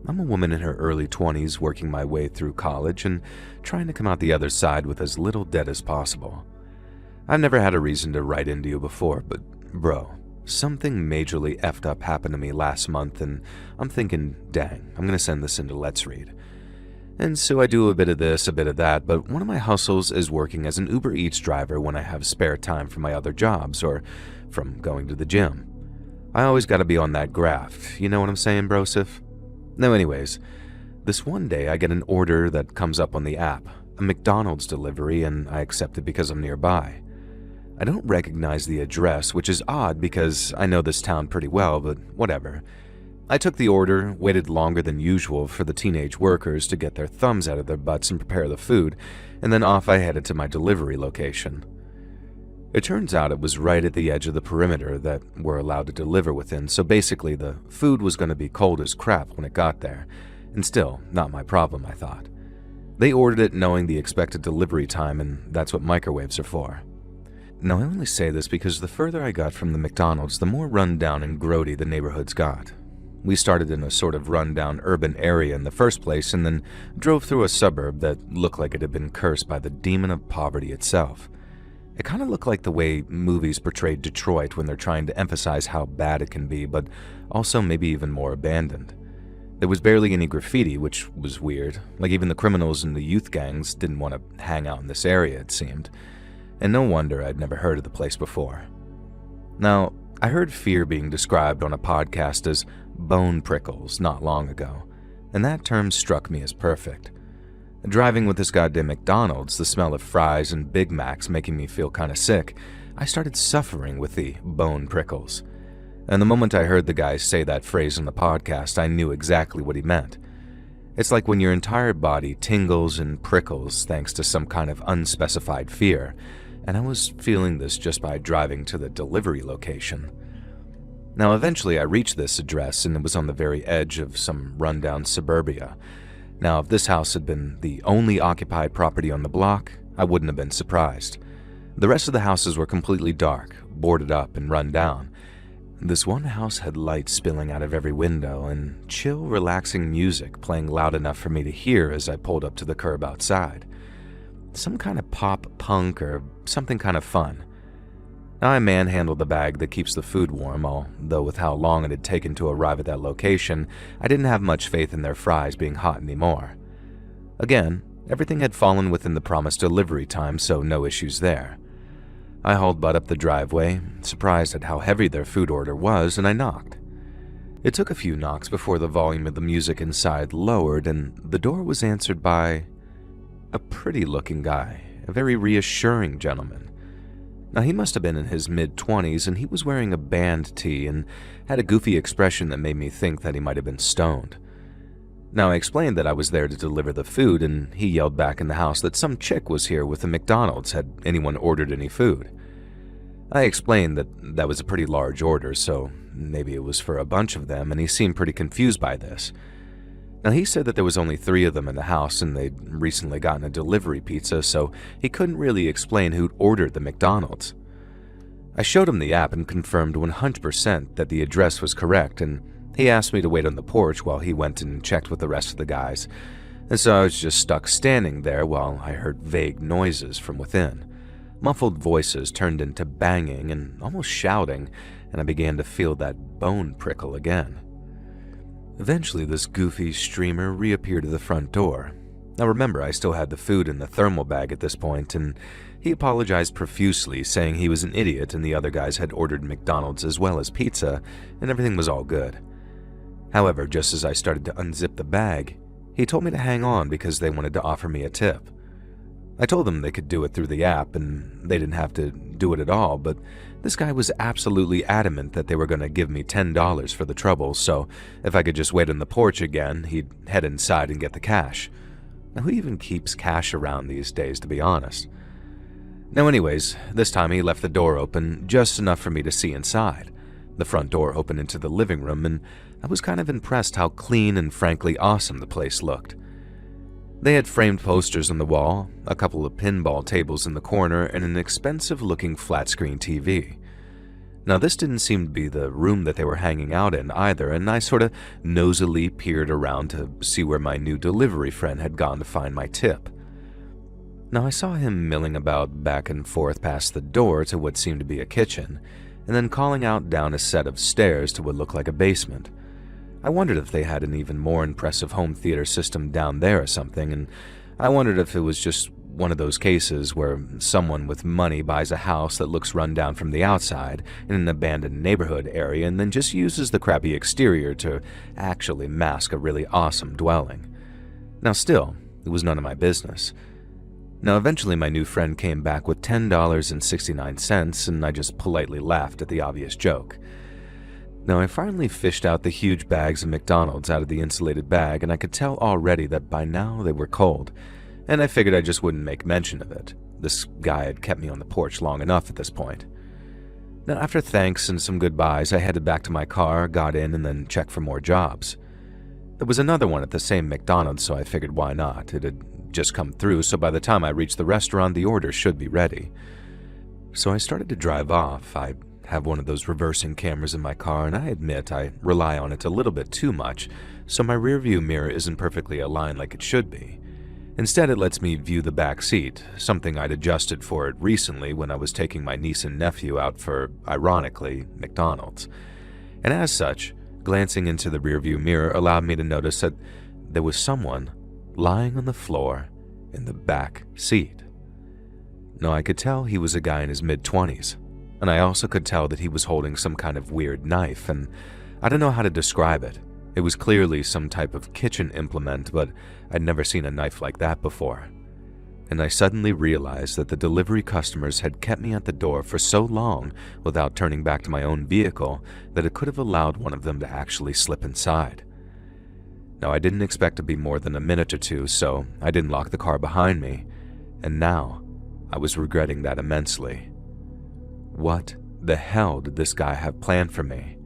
I'm a woman in her early 20s working my way through college and trying to come out the other side with as little debt as possible. I've never had a reason to write into you before, but bro, something majorly effed up happened to me last month and I'm thinking, dang, I'm gonna send this into Let's Read. And so I do a bit of this, a bit of that, but one of my hustles is working as an Uber Eats driver when I have spare time from my other jobs or from going to the gym. I always gotta be on that graft, you know what I'm saying, brosif? No, anyways, this one day I get an order that comes up on the app, a McDonald's delivery, and I accept it because I'm nearby. I don't recognize the address, which is odd because I know this town pretty well, but whatever. I took the order, waited longer than usual for the teenage workers to get their thumbs out of their butts and prepare the food, and then off I headed to my delivery location. It turns out it was right at the edge of the perimeter that we're allowed to deliver within, so basically the food was going to be cold as crap when it got there, and still, not my problem, I thought. They ordered it knowing the expected delivery time, and that's what microwaves are for. Now, I only say this because the further I got from the McDonald's, the more run-down and grody the neighborhoods got. We started in a sort of run-down urban area in the first place and then drove through a suburb that looked like it had been cursed by the demon of poverty itself. It kind of looked like the way movies portrayed Detroit when they're trying to emphasize how bad it can be, but also maybe even more abandoned. There was barely any graffiti, which was weird. Like even the criminals and the youth gangs didn't want to hang out in this area, it seemed. And no wonder I'd never heard of the place before. Now, I heard fear being described on a podcast as bone prickles not long ago, and that term struck me as perfect. Driving with this goddamn McDonald's, the smell of fries and Big Macs making me feel kinda sick, I started suffering with the bone prickles. And the moment I heard the guy say that phrase on the podcast, I knew exactly what he meant. It's like when your entire body tingles and prickles thanks to some kind of unspecified fear, and I was feeling this just by driving to the delivery location. Now, eventually I reached this address and it was on the very edge of some rundown suburbia. Now, if this house had been the only occupied property on the block, I wouldn't have been surprised. The rest of the houses were completely dark, boarded up and run down. This one house had light spilling out of every window and chill, relaxing music playing loud enough for me to hear as I pulled up to the curb outside. Some kind of pop punk or something kind of fun. Now, I manhandled the bag that keeps the food warm, although with how long it had taken to arrive at that location, I didn't have much faith in their fries being hot anymore. Again, everything had fallen within the promised delivery time, so no issues there. I hauled butt up the driveway, surprised at how heavy their food order was, and I knocked. It took a few knocks before the volume of the music inside lowered, and the door was answered by a pretty-looking guy, a very reassuring gentleman. Now, he must have been in his mid-20s, and he was wearing a band tee and had a goofy expression that made me think that he might have been stoned. Now, I explained that I was there to deliver the food, and he yelled back in the house that some chick was here with the McDonald's had anyone ordered any food. I explained that that was a pretty large order, so maybe it was for a bunch of them, and he seemed pretty confused by this. Now, he said that there was only 3 of them in the house and they'd recently gotten a delivery pizza, so he couldn't really explain who'd ordered the McDonald's. I showed him the app and confirmed 100% that the address was correct, and he asked me to wait on the porch while he went and checked with the rest of the guys, and so I was just stuck standing there while I heard vague noises from within. Muffled voices turned into banging and almost shouting, and I began to feel that bone prickle again. Eventually, this goofy streamer reappeared at the front door. Now remember, I still had the food in the thermal bag at this point, and he apologized profusely, saying he was an idiot and the other guys had ordered McDonald's as well as pizza, and everything was all good. However, just as I started to unzip the bag, he told me to hang on because they wanted to offer me a tip. I told them they could do it through the app and they didn't have to do it at all, but this guy was absolutely adamant that they were going to give me $10 for the trouble, so if I could just wait on the porch again, he'd head inside and get the cash. Now, who even keeps cash around these days, to be honest? Now, anyways, this time he left the door open just enough for me to see inside. The front door opened into the living room, and I was kind of impressed how clean and frankly awesome the place looked. They had framed posters on the wall, a couple of pinball tables in the corner, and an expensive-looking flat-screen TV. Now, this didn't seem to be the room that they were hanging out in either, and I sort of nosily peered around to see where my new delivery friend had gone to find my tip. Now, I saw him milling about back and forth past the door to what seemed to be a kitchen, and then calling out down a set of stairs to what looked like a basement. I wondered if they had an even more impressive home theater system down there or something, and I wondered if it was just one of those cases where someone with money buys a house that looks run down from the outside in an abandoned neighborhood area and then just uses the crappy exterior to actually mask a really awesome dwelling. Now still, it was none of my business. Now eventually my new friend came back with $10.69 and I just politely laughed at the obvious joke. Now I finally fished out the huge bags of McDonald's out of the insulated bag and I could tell already that by now they were cold, and I figured I just wouldn't make mention of it. This guy had kept me on the porch long enough at this point. Now after thanks and some goodbyes, I headed back to my car, got in, and then checked for more jobs. There was another one at the same McDonald's, so I figured why not. It had just come through, so by the time I reached the restaurant, the order should be ready. So I started to drive off. I have one of those reversing cameras in my car, and I admit I rely on it a little bit too much, so my rearview mirror isn't perfectly aligned like it should be. Instead, it lets me view the back seat, something I'd adjusted for it recently when I was taking my niece and nephew out for, ironically, McDonald's. And as such, glancing into the rearview mirror allowed me to notice that there was someone lying on the floor in the back seat. Now, I could tell he was a guy in his mid-20s, and I also could tell that he was holding some kind of weird knife, and I don't know how to describe it. It was clearly some type of kitchen implement, but I'd never seen a knife like that before. And I suddenly realized that the delivery customers had kept me at the door for so long without turning back to my own vehicle that it could have allowed one of them to actually slip inside. Now, I didn't expect to be more than a minute or two, so I didn't lock the car behind me, and now I was regretting that immensely. What the hell did this guy have planned for me?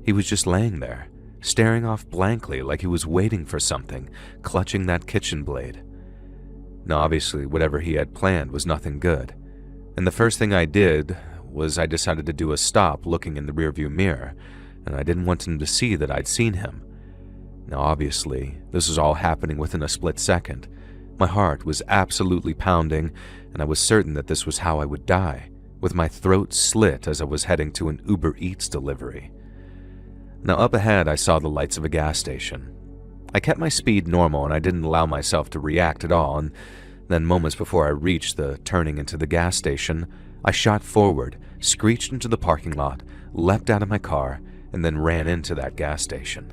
He was just laying there, staring off blankly like he was waiting for something, clutching that kitchen blade. Now, obviously, whatever he had planned was nothing good, and the first thing I did was I decided to do a stop looking in the rearview mirror, and I didn't want him to see that I'd seen him. Now, obviously, this was all happening within a split second. My heart was absolutely pounding, and I was certain that this was how I would die, with my throat slit as I was heading to an Uber Eats delivery. Now, up ahead, I saw the lights of a gas station. I kept my speed normal and I didn't allow myself to react at all, and then moments before I reached the turning into the gas station, I shot forward, screeched into the parking lot, leapt out of my car, and then ran into that gas station.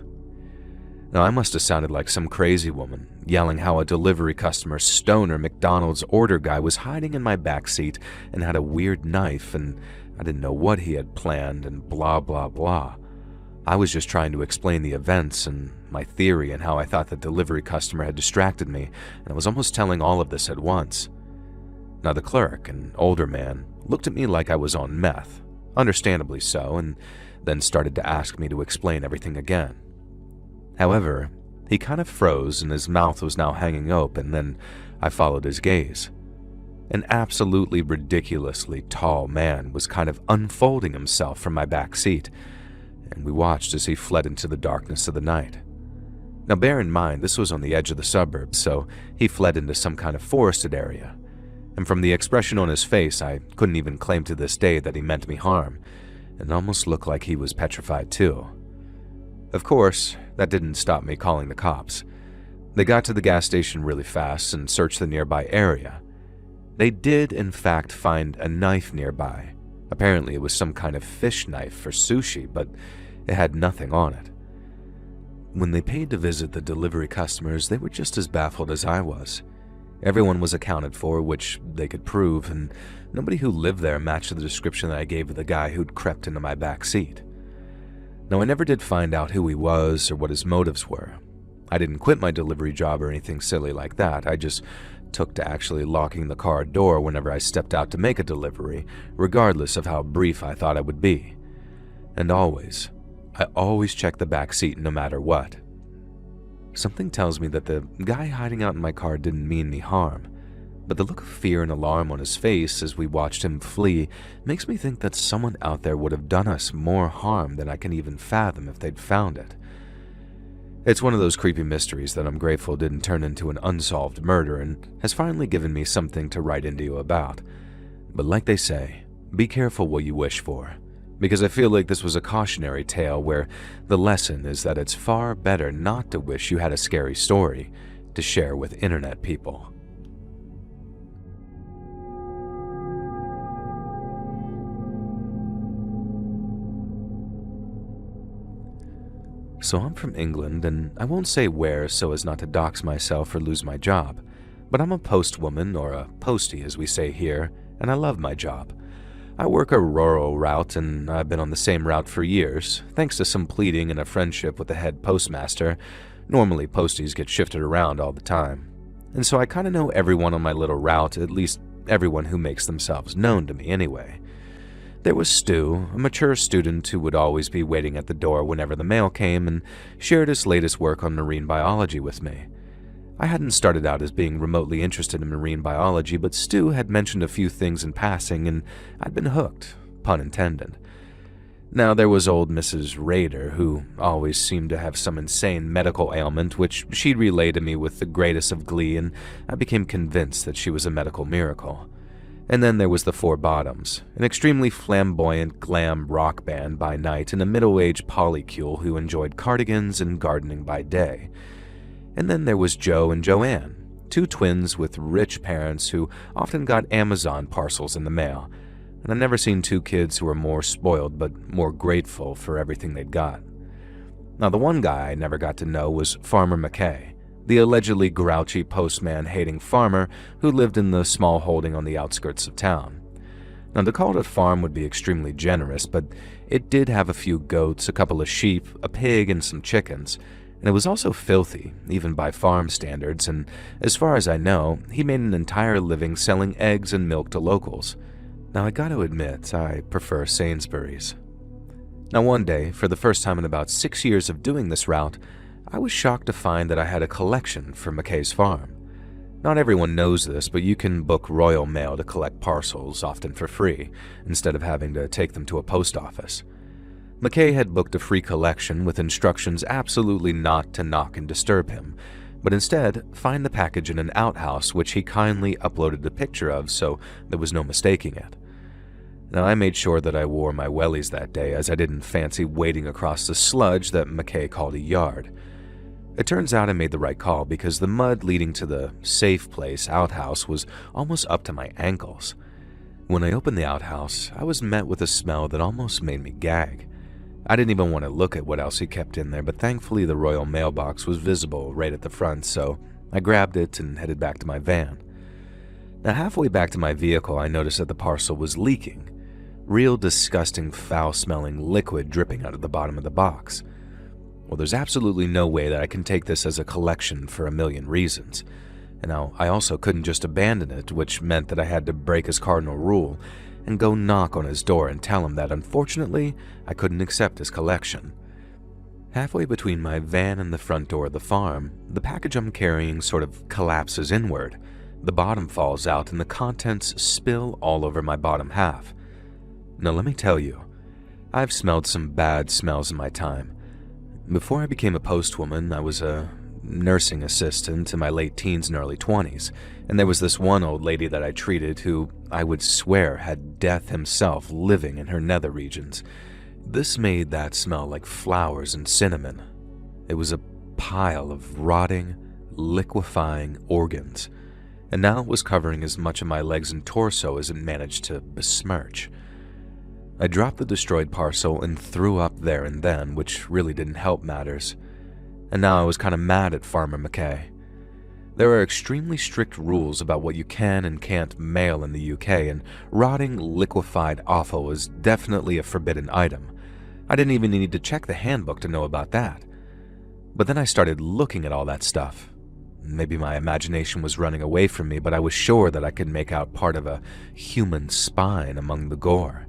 Now, I must have sounded like some crazy woman, yelling how a delivery customer, stoner McDonald's order guy, was hiding in my backseat and had a weird knife, and I didn't know what he had planned, and blah blah blah. I was just trying to explain the events and my theory and how I thought the delivery customer had distracted me, and I was almost telling all of this at once. Now the clerk, an older man, looked at me like I was on meth, understandably so, and then started to ask me to explain everything again. However, he kind of froze and his mouth was now hanging open, then I followed his gaze. An absolutely ridiculously tall man was kind of unfolding himself from my back seat, and we watched as he fled into the darkness of the night. Now bear in mind, this was on the edge of the suburbs, so he fled into some kind of forested area, and from the expression on his face, I couldn't even claim to this day that he meant me harm. It almost looked like he was petrified too. Of course, that didn't stop me calling the cops. They got to the gas station really fast and searched the nearby area. They did, in fact, find a knife nearby. Apparently, it was some kind of fish knife for sushi, but it had nothing on it. When they paid to visit the delivery customers, they were just as baffled as I was. Everyone was accounted for, which they could prove, and nobody who lived there matched the description that I gave of the guy who'd crept into my back seat. Now, I never did find out who he was or what his motives were. I didn't quit my delivery job or anything silly like that. I just took to actually locking the car door whenever I stepped out to make a delivery, regardless of how brief I thought it would be. And I always checked the back seat no matter what. Something tells me that the guy hiding out in my car didn't mean me harm, but the look of fear and alarm on his face as we watched him flee makes me think that someone out there would have done us more harm than I can even fathom if they'd found it. It's one of those creepy mysteries that I'm grateful didn't turn into an unsolved murder and has finally given me something to write into you about. But like they say, be careful what you wish for, because I feel like this was a cautionary tale where the lesson is that it's far better not to wish you had a scary story to share with internet people. So I'm from England, and I won't say where so as not to dox myself or lose my job, but I'm a postwoman, or a postie as we say here, and I love my job. I work a rural route, and I've been on the same route for years, thanks to some pleading and a friendship with the head postmaster. Normally posties get shifted around all the time, and so I kind of know everyone on my little route, at least everyone who makes themselves known to me anyway. There was Stu, a mature student who would always be waiting at the door whenever the mail came and shared his latest work on marine biology with me. I hadn't started out as being remotely interested in marine biology, but Stu had mentioned a few things in passing and I'd been hooked, pun intended. Now there was old Mrs. Rader, who always seemed to have some insane medical ailment which she'd relay to me with the greatest of glee, and I became convinced that she was a medical miracle. And then there was the Four Bottoms, an extremely flamboyant glam rock band by night and a middle-aged polycule who enjoyed cardigans and gardening by day. And then there was Joe and Joanne, two twins with rich parents who often got Amazon parcels in the mail, and I've never seen two kids who were more spoiled but more grateful for everything they'd got. Now the one guy I never got to know was Farmer McKay, the allegedly grouchy postman-hating farmer who lived in the small holding on the outskirts of town. Now, to call it a farm would be extremely generous, but it did have a few goats, a couple of sheep, a pig, and some chickens, and it was also filthy, even by farm standards, and as far as I know, he made an entire living selling eggs and milk to locals. Now, I gotta admit, I prefer Sainsbury's. Now, one day, for the first time in about 6 years of doing this route, I was shocked to find that I had a collection for McKay's farm. Not everyone knows this, but you can book Royal Mail to collect parcels, often for free, instead of having to take them to a post office. McKay had booked a free collection with instructions absolutely not to knock and disturb him, but instead find the package in an outhouse which he kindly uploaded a picture of so there was no mistaking it. Now, I made sure that I wore my wellies that day as I didn't fancy wading across the sludge that McKay called a yard. It turns out I made the right call because the mud leading to the safe place outhouse was almost up to my ankles. When I opened the outhouse, I was met with a smell that almost made me gag. I didn't even want to look at what else he kept in there, but thankfully the Royal Mailbox was visible right at the front, so I grabbed it and headed back to my van. Now, halfway back to my vehicle, I noticed that the parcel was leaking. Real disgusting, foul-smelling liquid dripping out of the bottom of the box. Well, there's absolutely no way that I can take this as a collection for a million reasons. And now, I also couldn't just abandon it, which meant that I had to break his cardinal rule and go knock on his door and tell him that, unfortunately, I couldn't accept his collection. Halfway between my van and the front door of the farm, the package I'm carrying sort of collapses inward. The bottom falls out and the contents spill all over my bottom half. Now, let me tell you, I've smelled some bad smells in my time. Before I became a postwoman, I was a nursing assistant in my late teens and early 20s, and there was this one old lady that I treated who I would swear had death himself living in her nether regions. This made that smell like flowers and cinnamon. It was a pile of rotting, liquefying organs, and now it was covering as much of my legs and torso as it managed to besmirch. I dropped the destroyed parcel and threw up there and then, which really didn't help matters. And now I was kind of mad at Farmer McKay. There are extremely strict rules about what you can and can't mail in the UK, and rotting, liquefied offal is definitely a forbidden item. I didn't even need to check the handbook to know about that. But then I started looking at all that stuff. Maybe my imagination was running away from me, but I was sure that I could make out part of a human spine among the gore.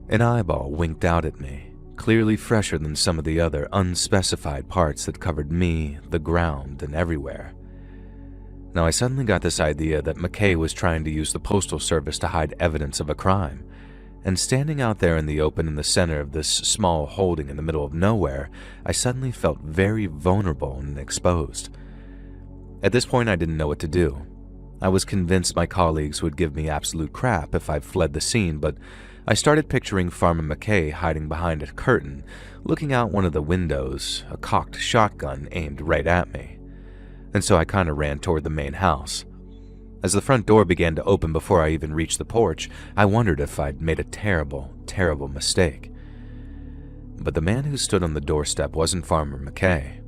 An eyeball winked out at me, clearly fresher than some of the other unspecified parts that covered me, the ground, and everywhere. Now, I suddenly got this idea that McKay was trying to use the Postal Service to hide evidence of a crime. And standing out there in the open in the center of this small holding in the middle of nowhere, I suddenly felt very vulnerable and exposed. At this point, I didn't know what to do. I was convinced my colleagues would give me absolute crap if I fled the scene, but I started picturing Farmer McKay hiding behind a curtain, looking out one of the windows, a cocked shotgun aimed right at me. And so I kind of ran toward the main house. As the front door began to open before I even reached the porch, I wondered if I'd made a terrible, terrible mistake. But the man who stood on the doorstep wasn't Farmer McKay.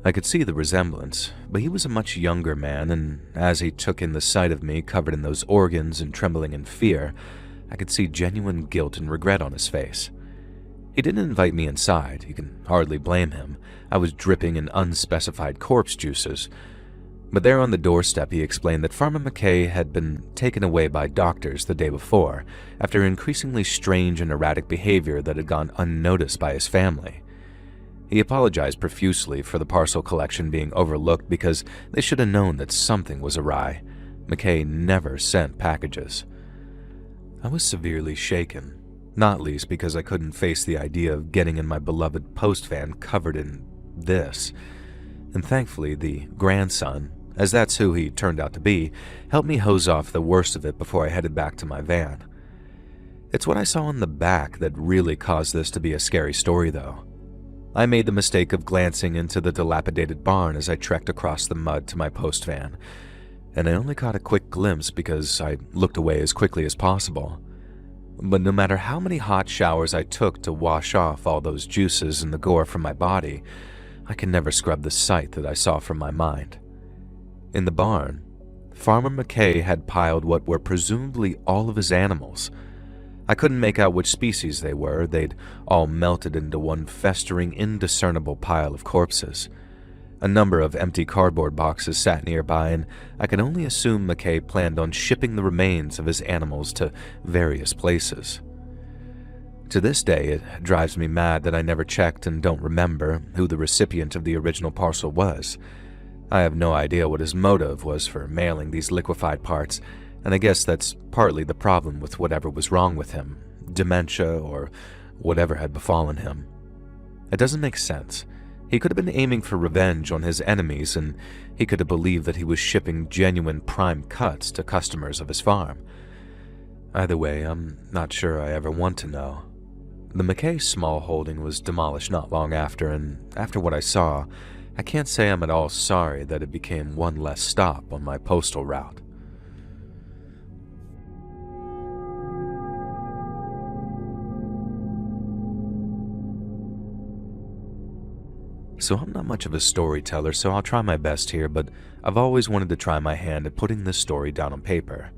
I could see the resemblance, but he was a much younger man, and as he took in the sight of me covered in those organs and trembling in fear, I could see genuine guilt and regret on his face. He didn't invite me inside. You can hardly blame him. I was dripping in unspecified corpse juices. But there on the doorstep, he explained that Farmer McKay had been taken away by doctors the day before after increasingly strange and erratic behavior that had gone unnoticed by his family. He apologized profusely for the parcel collection being overlooked because they should have known that something was awry. McKay never sent packages. I was severely shaken, not least because I couldn't face the idea of getting in my beloved post van covered in this. And thankfully, the grandson, as that's who he turned out to be, helped me hose off the worst of it before I headed back to my van. It's what I saw in the back that really caused this to be a scary story, though. I made the mistake of glancing into the dilapidated barn as I trekked across the mud to my post van, and I only caught a quick glimpse because I looked away as quickly as possible. But no matter how many hot showers I took to wash off all those juices and the gore from my body, I could never scrub the sight that I saw from my mind. In the barn, Farmer McKay had piled what were presumably all of his animals. I couldn't make out which species they were. They'd all melted into one festering, indiscernible pile of corpses. A number of empty cardboard boxes sat nearby, and I could only assume McKay planned on shipping the remains of his animals to various places. To this day, it drives me mad that I never checked and don't remember who the recipient of the original parcel was. I have no idea what his motive was for mailing these liquefied parts, and I guess that's partly the problem with whatever was wrong with him, dementia or whatever had befallen him. It doesn't make sense. He could have been aiming for revenge on his enemies, and he could have believed that he was shipping genuine prime cuts to customers of his farm. Either way, I'm not sure I ever want to know. The McKay small holding was demolished not long after, and after what I saw, I can't say I'm at all sorry that it became one less stop on my postal route. So I'm not much of a storyteller, so I'll try my best here, but I've always wanted to try my hand at putting this story down on paper.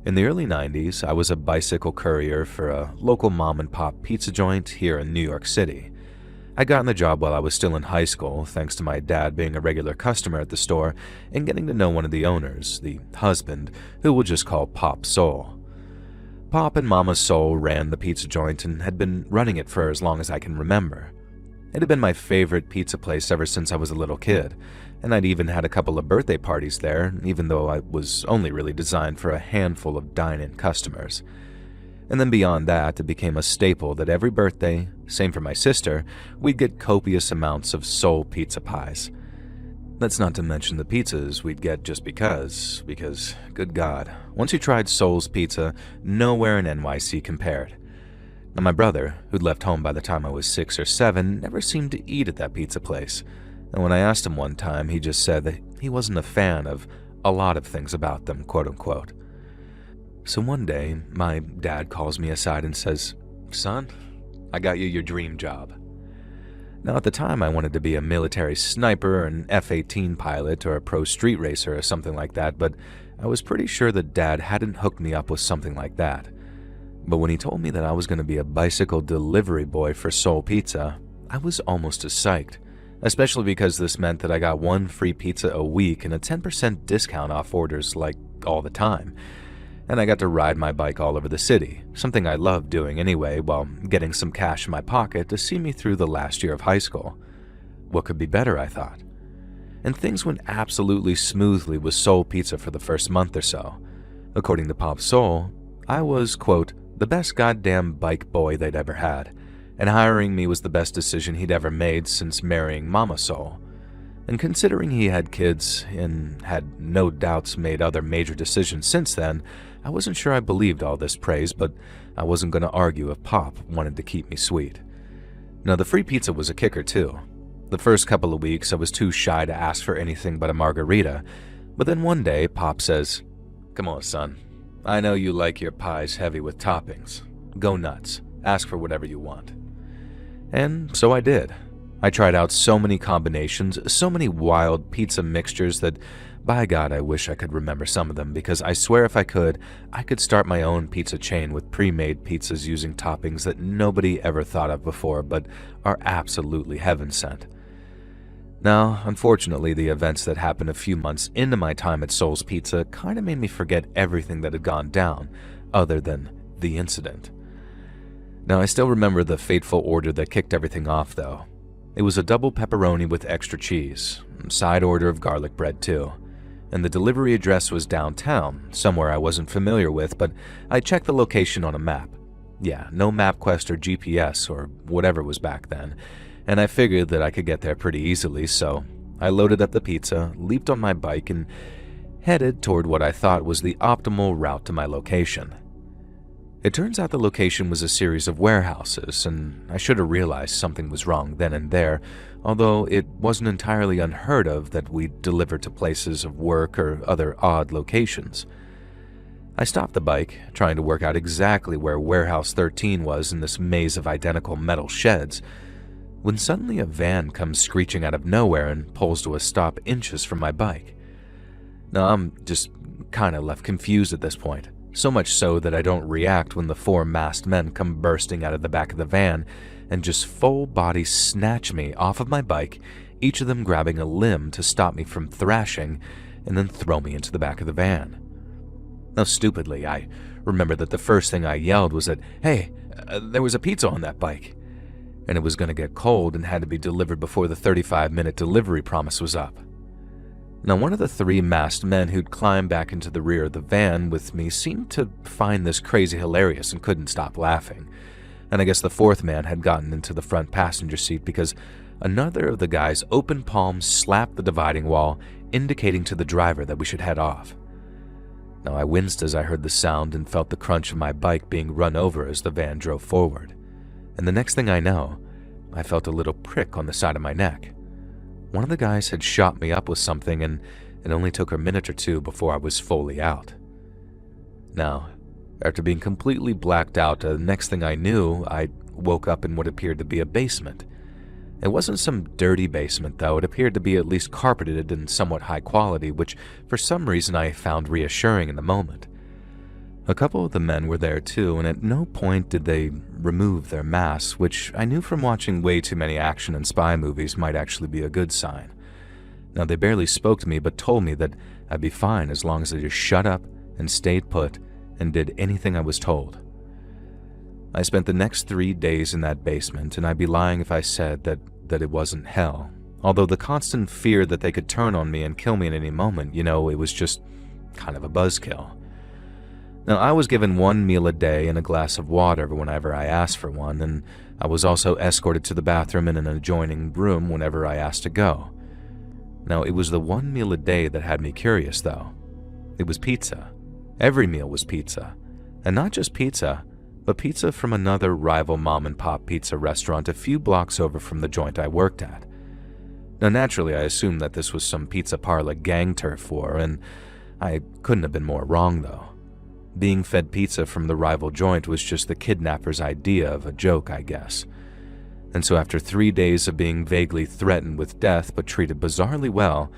In the early 90s, I was a bicycle courier for a local mom-and-pop pizza joint here in New York City. I got in the job while I was still in high school, thanks to my dad being a regular customer at the store and getting to know one of the owners, the husband, who we'll just call Pop Soul. Pop and Mama Soul ran the pizza joint and had been running it for as long as I can remember. It had been my favorite pizza place ever since I was a little kid, and I'd even had a couple of birthday parties there, even though I was only really designed for a handful of dine-in customers. And then beyond that, it became a staple that every birthday, same for my sister, we'd get copious amounts of Soul pizza pies. That's not to mention the pizzas we'd get just because, good God, once you tried Soul's pizza, nowhere in NYC compared. Now, my brother, who'd left home by the time I was 6 or 7, never seemed to eat at that pizza place, and when I asked him one time, he just said that he wasn't a fan of a lot of things about them, quote-unquote. So one day, my dad calls me aside and says, "Son, I got you your dream job." Now, at the time, I wanted to be a military sniper, an F-18 pilot, or a pro street racer or something like that, but I was pretty sure that Dad hadn't hooked me up with something like that. But when he told me that I was going to be a bicycle delivery boy for Soul Pizza, I was almost as psyched, especially because this meant that I got one free pizza a week and a 10% discount off orders like all the time. And I got to ride my bike all over the city, something I loved doing anyway, while getting some cash in my pocket to see me through the last year of high school. What could be better, I thought. and things went absolutely smoothly with Soul Pizza for the first month or so. According to Pop Soul, I was, quote, the best goddamn bike boy they'd ever had, and hiring me was the best decision he'd ever made since marrying Mama Soul. And considering he had kids and had no doubts made other major decisions since then, I wasn't sure I believed all this praise, but I wasn't going to argue if Pop wanted to keep me sweet. Now, the free pizza was a kicker too. The first couple of weeks, I was too shy to ask for anything but a margarita, but then one day, Pop says, "Come on, son. I know you like your pies heavy with toppings. Go nuts. Ask for whatever you want." And so I did. I tried out so many combinations, so many wild pizza mixtures that, by God, I wish I could remember some of them, because I swear if I could start my own pizza chain with pre-made pizzas using toppings that nobody ever thought of before but are absolutely heaven-sent. Now, unfortunately, the events that happened a few months into my time at Soul's Pizza kind of made me forget everything that had gone down, other than the incident. Now, I still remember the fateful order that kicked everything off, though. It was a double pepperoni with extra cheese, side order of garlic bread too, and the delivery address was downtown, somewhere I wasn't familiar with, but I checked the location on a map. Yeah, no MapQuest or GPS or whatever was back then, and I figured that I could get there pretty easily, so I loaded up the pizza, leaped on my bike, and headed toward what I thought was the optimal route to my location. It turns out the location was a series of warehouses, and I should have realized something was wrong then and there, although it wasn't entirely unheard of that we delivered to places of work or other odd locations. I stopped the bike, trying to work out exactly where Warehouse 13 was in this maze of identical metal sheds, when suddenly a van comes screeching out of nowhere and pulls to a stop inches from my bike. Now, I'm just kind of left confused at this point. So much so that I don't react when the four masked men come bursting out of the back of the van and just full body snatch me off of my bike, each of them grabbing a limb to stop me from thrashing and then throw me into the back of the van. Now, stupidly, I remember that the first thing I yelled was that, "Hey, there was a pizza on that bike," and it was going to get cold and had to be delivered before the 35-minute delivery promise was up. Now, one of the three masked men who'd climbed back into the rear of the van with me seemed to find this crazy hilarious and couldn't stop laughing. And I guess the fourth man had gotten into the front passenger seat because another of the guys' open palms slapped the dividing wall, indicating to the driver that we should head off. Now, I winced as I heard the sound and felt the crunch of my bike being run over as the van drove forward. And the next thing I know, I felt a little prick on the side of my neck. One of the guys had shot me up with something, and it only took a minute or two before I was fully out. Now, after being completely blacked out, the next thing I knew, I woke up in what appeared to be a basement. It wasn't some dirty basement, though. It appeared to be at least carpeted and somewhat high quality, which for some reason I found reassuring in the moment. A couple of the men were there too, and at no point did they remove their masks, which I knew from watching way too many action and spy movies might actually be a good sign. Now, they barely spoke to me, but told me that I'd be fine as long as I just shut up and stayed put and did anything I was told. I spent the next 3 days in that basement, and I'd be lying if I said that it wasn't hell. Although the constant fear that they could turn on me and kill me at any moment, it was just kind of a buzzkill. Now, I was given 1 meal a day and a glass of water whenever I asked for one, and I was also escorted to the bathroom in an adjoining room whenever I asked to go. Now, it was the 1 meal a day that had me curious, though. It was pizza. Every meal was pizza. And not just pizza, but pizza from another rival mom-and-pop pizza restaurant a few blocks over from the joint I worked at. Now, naturally, I assumed that this was some pizza parlor gang turf war, and I couldn't have been more wrong, though. Being fed pizza from the rival joint was just the kidnapper's idea of a joke, I guess. And so after 3 days of being vaguely threatened with death but treated bizarrely well,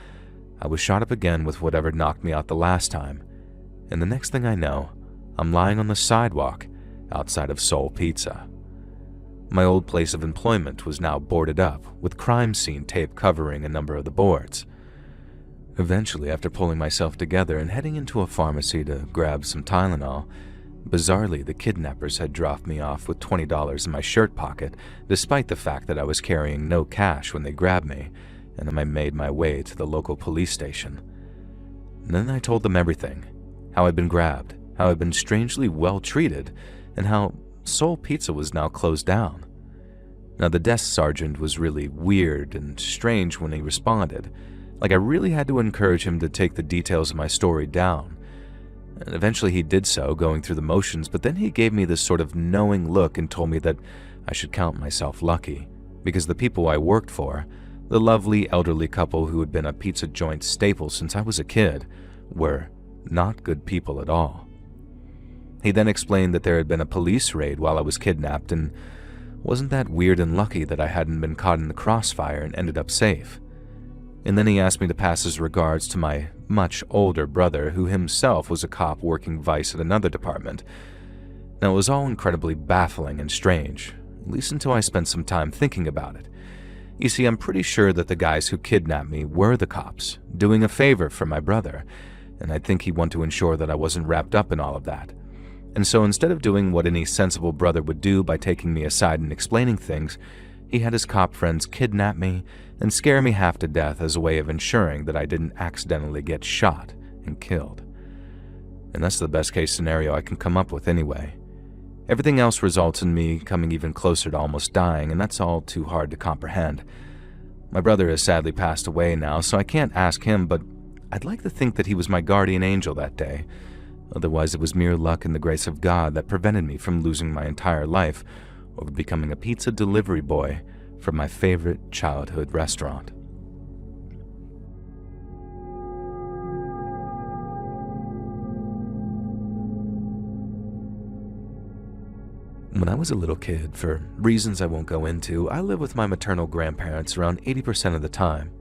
I was shot up again with whatever knocked me out the last time, and the next thing I know, I'm lying on the sidewalk outside of Soul Pizza. My old place of employment was now boarded up, with crime scene tape covering a number of the boards. Eventually, after pulling myself together and heading into a pharmacy to grab some Tylenol, bizarrely the kidnappers had dropped me off with $20 in my shirt pocket, despite the fact that I was carrying no cash when they grabbed me, and I made my way to the local police station. And then I told them everything, how I'd been grabbed, how I'd been strangely well treated, and how Soul Pizza was now closed down. Now, the desk sergeant was really weird and strange when he responded, like I really had to encourage him to take the details of my story down. And eventually he did so, going through the motions, but then he gave me this sort of knowing look and told me that I should count myself lucky, because the people I worked for, the lovely elderly couple who had been a pizza joint staple since I was a kid, were not good people at all. He then explained that there had been a police raid while I was kidnapped, and wasn't that weird and lucky that I hadn't been caught in the crossfire and ended up safe. And then he asked me to pass his regards to my much older brother, who himself was a cop working vice at another department. Now, it was all incredibly baffling and strange, at least until I spent some time thinking about it. You see, I'm pretty sure that the guys who kidnapped me were the cops, doing a favor for my brother, and I think he'd want to ensure that I wasn't wrapped up in all of that. And so instead of doing what any sensible brother would do by taking me aside and explaining things, he had his cop friends kidnap me and scare me half to death as a way of ensuring that I didn't accidentally get shot and killed. And that's the best case scenario I can come up with anyway. Everything else results in me coming even closer to almost dying, and that's all too hard to comprehend. My brother has sadly passed away now, so I can't ask him, but I'd like to think that he was my guardian angel that day. Otherwise, it was mere luck and the grace of God that prevented me from losing my entire life over becoming a pizza delivery boy from my favorite childhood restaurant. When I was a little kid, for reasons I won't go into, I lived with my maternal grandparents around 80% of the time.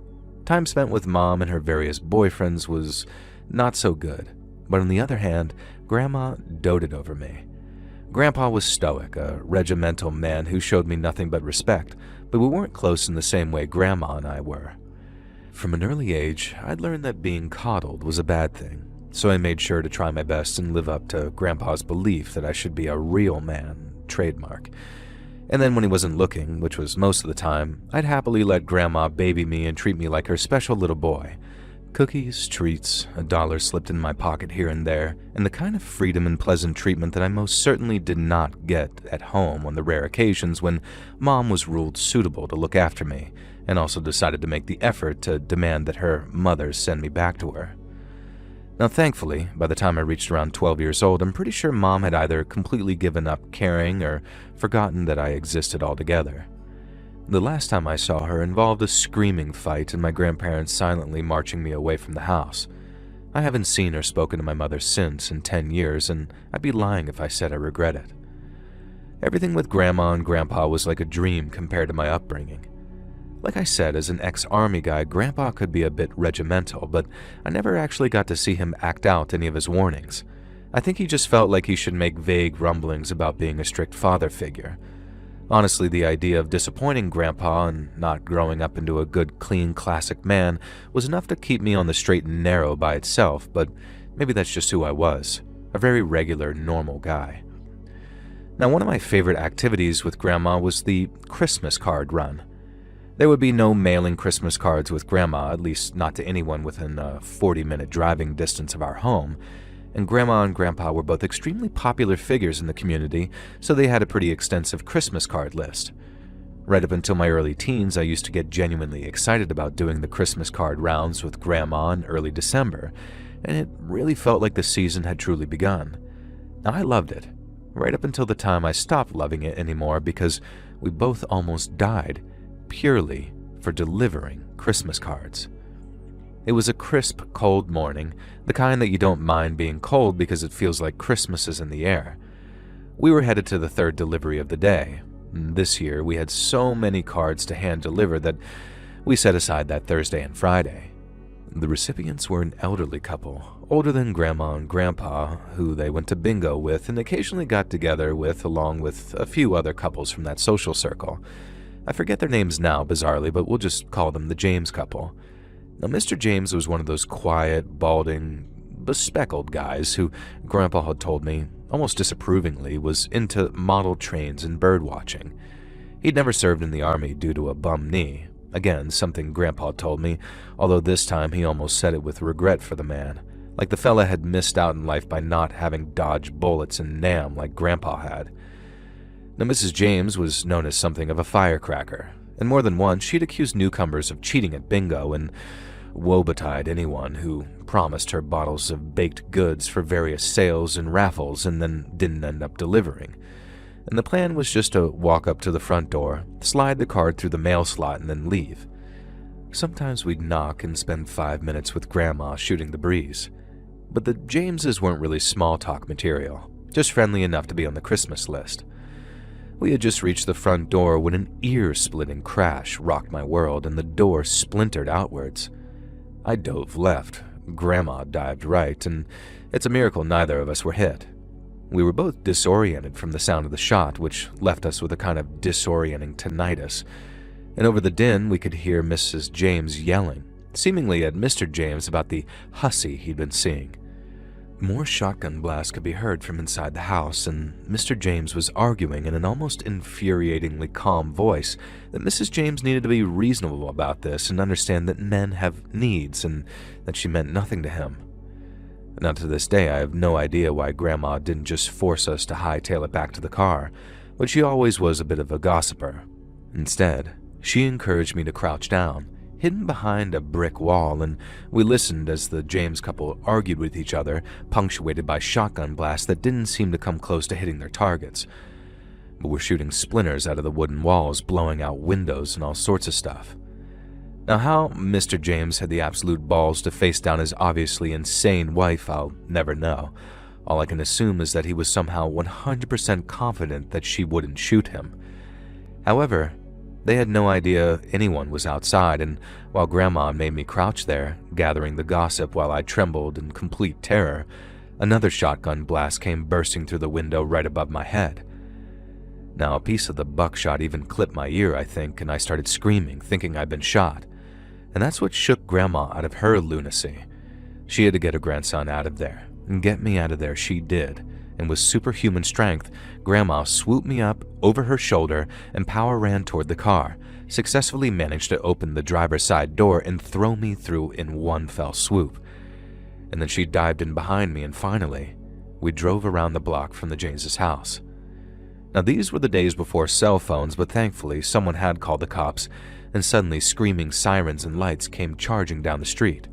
Time spent with Mom and her various boyfriends was not so good. But on the other hand, Grandma doted over me. Grandpa was stoic, a regimental man who showed me nothing but respect, but we weren't close in the same way Grandma and I were. From an early age, I'd learned that being coddled was a bad thing, so I made sure to try my best and live up to Grandpa's belief that I should be a real man, trademark. And then when he wasn't looking, which was most of the time, I'd happily let Grandma baby me and treat me like her special little boy. Cookies, treats, $1 slipped in my pocket here and there, and the kind of freedom and pleasant treatment that I most certainly did not get at home on the rare occasions when Mom was ruled suitable to look after me, and also decided to make the effort to demand that her mother send me back to her. Now, thankfully, by the time I reached around 12 years old, I'm pretty sure Mom had either completely given up caring or forgotten that I existed altogether. The last time I saw her involved a screaming fight and my grandparents silently marching me away from the house. I haven't seen or spoken to my mother since in 10 years, and I'd be lying if I said I regret it. Everything with Grandma and Grandpa was like a dream compared to my upbringing. Like I said, as an ex-army guy, Grandpa could be a bit regimental, but I never actually got to see him act out any of his warnings. I think he just felt like he should make vague rumblings about being a strict father figure. Honestly, the idea of disappointing Grandpa and not growing up into a good, clean, classic man was enough to keep me on the straight and narrow by itself, but maybe that's just who I was, a very regular, normal guy. Now, one of my favorite activities with Grandma was the Christmas card run. There would be no mailing Christmas cards with Grandma, at least not to anyone within a 40-minute driving distance of our home, and Grandma and Grandpa were both extremely popular figures in the community, so they had a pretty extensive Christmas card list. Right up until my early teens, I used to get genuinely excited about doing the Christmas card rounds with Grandma in early December, and it really felt like the season had truly begun. Now, I loved it, right up until the time I stopped loving it anymore because we both almost died, purely for delivering Christmas cards. It was a crisp, cold morning, the kind that you don't mind being cold because it feels like Christmas is in the air. We were headed to the third delivery of the day. This year, we had so many cards to hand deliver that we set aside that Thursday and Friday. The recipients were an elderly couple, older than Grandma and Grandpa, who they went to bingo with and occasionally got together with, along with a few other couples from that social circle. I forget their names now, bizarrely, but we'll just call them the James couple. Now, Mr. James was one of those quiet, balding, bespectacled guys who Grandpa had told me, almost disapprovingly, was into model trains and bird watching. He'd never served in the army due to a bum knee, Again, something Grandpa told me, although this time he almost said it with regret for the man, like the fella had missed out in life by not having dodged bullets and Nam like Grandpa had. Now, Mrs. James was known as something of a firecracker, and more than once she'd accused newcomers of cheating at bingo and woe-betide anyone who promised her bottles of baked goods for various sales and raffles and then didn't end up delivering. And the plan was just to walk up to the front door, slide the card through the mail slot, and then leave. Sometimes we'd knock and spend 5 minutes with Grandma shooting the breeze. But the Jameses weren't really small talk material, just friendly enough to be on the Christmas list. We had just reached the front door when an ear-splitting crash rocked my world and the door splintered outwards. I dove left, Grandma dived right, and it's a miracle neither of us were hit. We were both disoriented from the sound of the shot, which left us with a kind of disorienting tinnitus, and over the din we could hear Mrs. James yelling, seemingly at Mr. James about the hussy he'd been seeing. More shotgun blasts could be heard from inside the house, and Mr. James was arguing in an almost infuriatingly calm voice that Mrs. James needed to be reasonable about this and understand that men have needs and that she meant nothing to him. Now to this day I have no idea why Grandma didn't just force us to hightail it back to the car, but she always was a bit of a gossiper. Instead, she encouraged me to crouch down, hidden behind a brick wall, and we listened as the James couple argued with each other, punctuated by shotgun blasts that didn't seem to come close to hitting their targets, but were shooting splinters out of the wooden walls, blowing out windows and all sorts of stuff. Now how Mr. James had the absolute balls to face down his obviously insane wife, I'll never know. All I can assume is that he was somehow 100% confident that she wouldn't shoot him. However, they had no idea anyone was outside, and while Grandma made me crouch there, gathering the gossip while I trembled in complete terror, another shotgun blast came bursting through the window right above my head. Now, a piece of the buckshot even clipped my ear, I think, and I started screaming, thinking I'd been shot. And that's what shook Grandma out of her lunacy. She had to get her grandson out of there, and get me out of there she did. And with superhuman strength, Grandma swooped me up over her shoulder and power ran toward the car, successfully managed to open the driver's side door and throw me through in one fell swoop. And then she dived in behind me, and finally, we drove around the block from the James's house. Now these were the days before cell phones, but thankfully someone had called the cops, and suddenly screaming sirens and lights came charging down the street.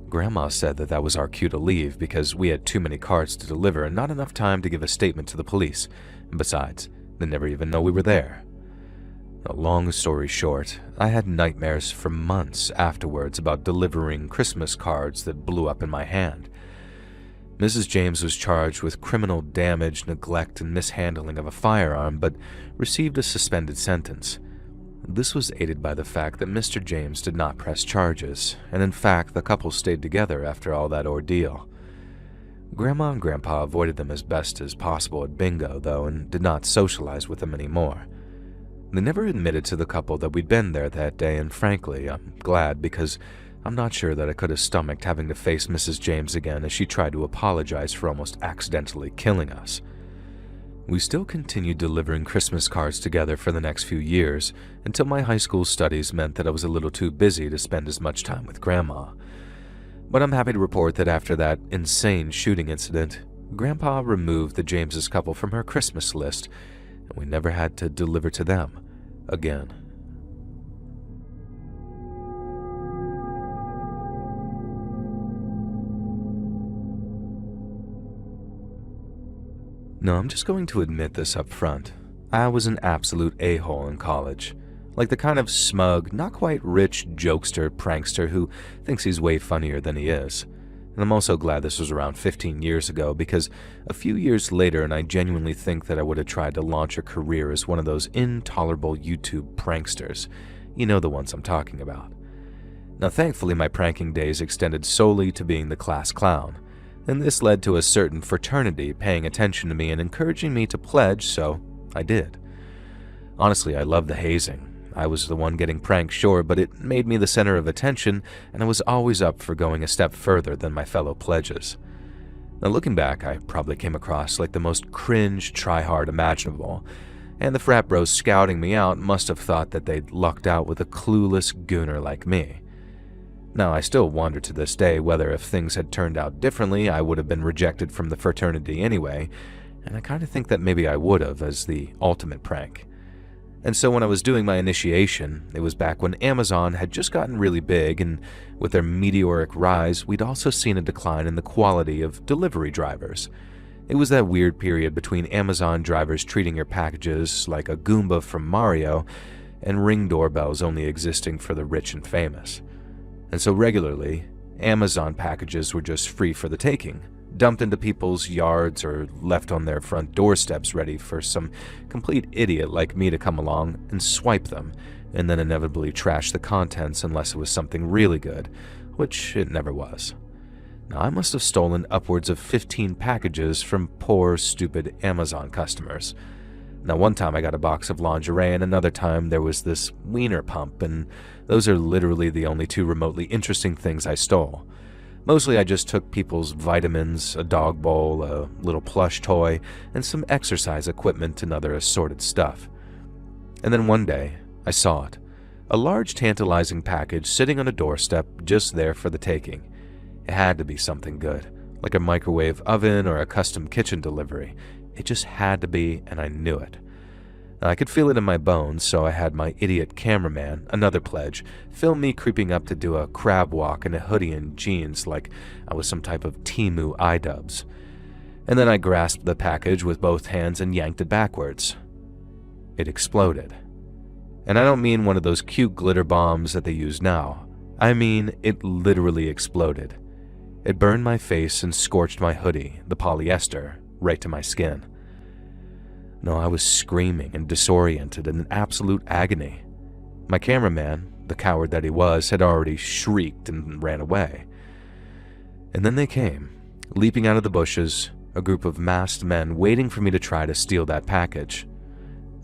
Grandma said that was our cue to leave because we had too many cards to deliver and not enough time to give a statement to the police, and besides, they never even know we were there. A long story short, I had nightmares for months afterwards about delivering Christmas cards that blew up in my hand. Mrs. James was charged with criminal damage, neglect, and mishandling of a firearm, but received a suspended sentence. This was aided by the fact that Mr. James did not press charges, and in fact the couple stayed together after all that ordeal. Grandma and Grandpa avoided them as best as possible at bingo, though, and did not socialize with them anymore. They never admitted to the couple that we'd been there that day, and frankly, I'm glad because I'm not sure that I could have stomached having to face Mrs. James again as she tried to apologize for almost accidentally killing us. We still continued delivering Christmas cards together for the next few years, until my high school studies meant that I was a little too busy to spend as much time with Grandma. But I'm happy to report that after that insane shooting incident, Grandpa removed the Jameses couple from her Christmas list, and we never had to deliver to them again. No, I'm just going to admit this up front. I was an absolute a-hole in college. Like the kind of smug, not quite rich jokester, prankster who thinks he's way funnier than he is. And I'm also glad this was around 15 years ago because a few years later and I genuinely think that I would have tried to launch a career as one of those intolerable YouTube pranksters. You know the ones I'm talking about. Now thankfully my pranking days extended solely to being the class clown. And this led to a certain fraternity paying attention to me and encouraging me to pledge, so I did. Honestly, I loved the hazing. I was the one getting pranked, sure, but it made me the center of attention, and I was always up for going a step further than my fellow pledges. Now looking back, I probably came across like the most cringe tryhard imaginable, and the frat bros scouting me out must have thought that they'd lucked out with a clueless gooner like me. Now, I still wonder to this day whether if things had turned out differently, I would have been rejected from the fraternity anyway, and I kind of think that maybe I would have as the ultimate prank. And so when I was doing my initiation, it was back when Amazon had just gotten really big, and with their meteoric rise, we'd also seen a decline in the quality of delivery drivers. It was that weird period between Amazon drivers treating your packages like a Goomba from Mario and Ring doorbells only existing for the rich and famous. And so regularly, Amazon packages were just free for the taking, dumped into people's yards or left on their front doorsteps ready for some complete idiot like me to come along and swipe them, and then inevitably trash the contents unless it was something really good, which it never was. Now, I must have stolen upwards of 15 packages from poor, stupid Amazon customers. Now, one time I got a box of lingerie, and another time there was this wiener pump, and those are literally the only two remotely interesting things I stole. Mostly I just took people's vitamins, a dog bowl, a little plush toy, and some exercise equipment and other assorted stuff. And then one day, I saw it. A large tantalizing package sitting on a doorstep just there for the taking. It had to be something good, like a microwave oven or a custom kitchen delivery. It just had to be, and I knew it. I could feel it in my bones, so I had my idiot cameraman, another pledge, film me creeping up to do a crab walk in a hoodie and jeans like I was some type of Temu iDubbbz. And then I grasped the package with both hands and yanked it backwards. It exploded. And I don't mean one of those cute glitter bombs that they use now. I mean, it literally exploded. It burned my face and scorched my hoodie, the polyester, right to my skin. No, I was screaming and disoriented and in absolute agony. My cameraman, the coward that he was, had already shrieked and ran away. And then they came, leaping out of the bushes, a group of masked men waiting for me to try to steal that package.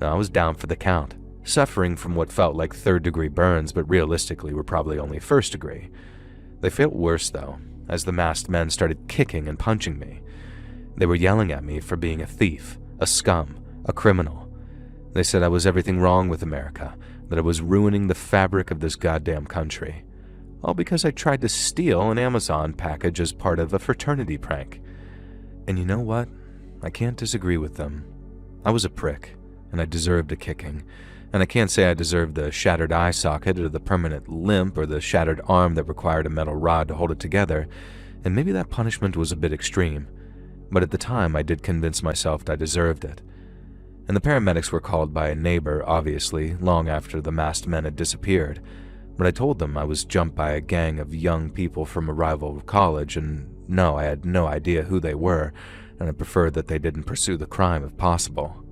Now, I was down for the count, suffering from what felt like third-degree burns, but realistically were probably only first-degree. They felt worse, though, as the masked men started kicking and punching me. They were yelling at me for being a thief, a scum, a criminal. They said I was everything wrong with America, that I was ruining the fabric of this goddamn country. All because I tried to steal an Amazon package as part of a fraternity prank. And you know what? I can't disagree with them. I was a prick, and I deserved a kicking. And I can't say I deserved the shattered eye socket or the permanent limp or the shattered arm that required a metal rod to hold it together, and maybe that punishment was a bit extreme. But at the time, I did convince myself I deserved it. And the paramedics were called by a neighbor, obviously, long after the masked men had disappeared. But I told them I was jumped by a gang of young people from a rival college, and no, I had no idea who they were, and I preferred that they didn't pursue the crime if possible.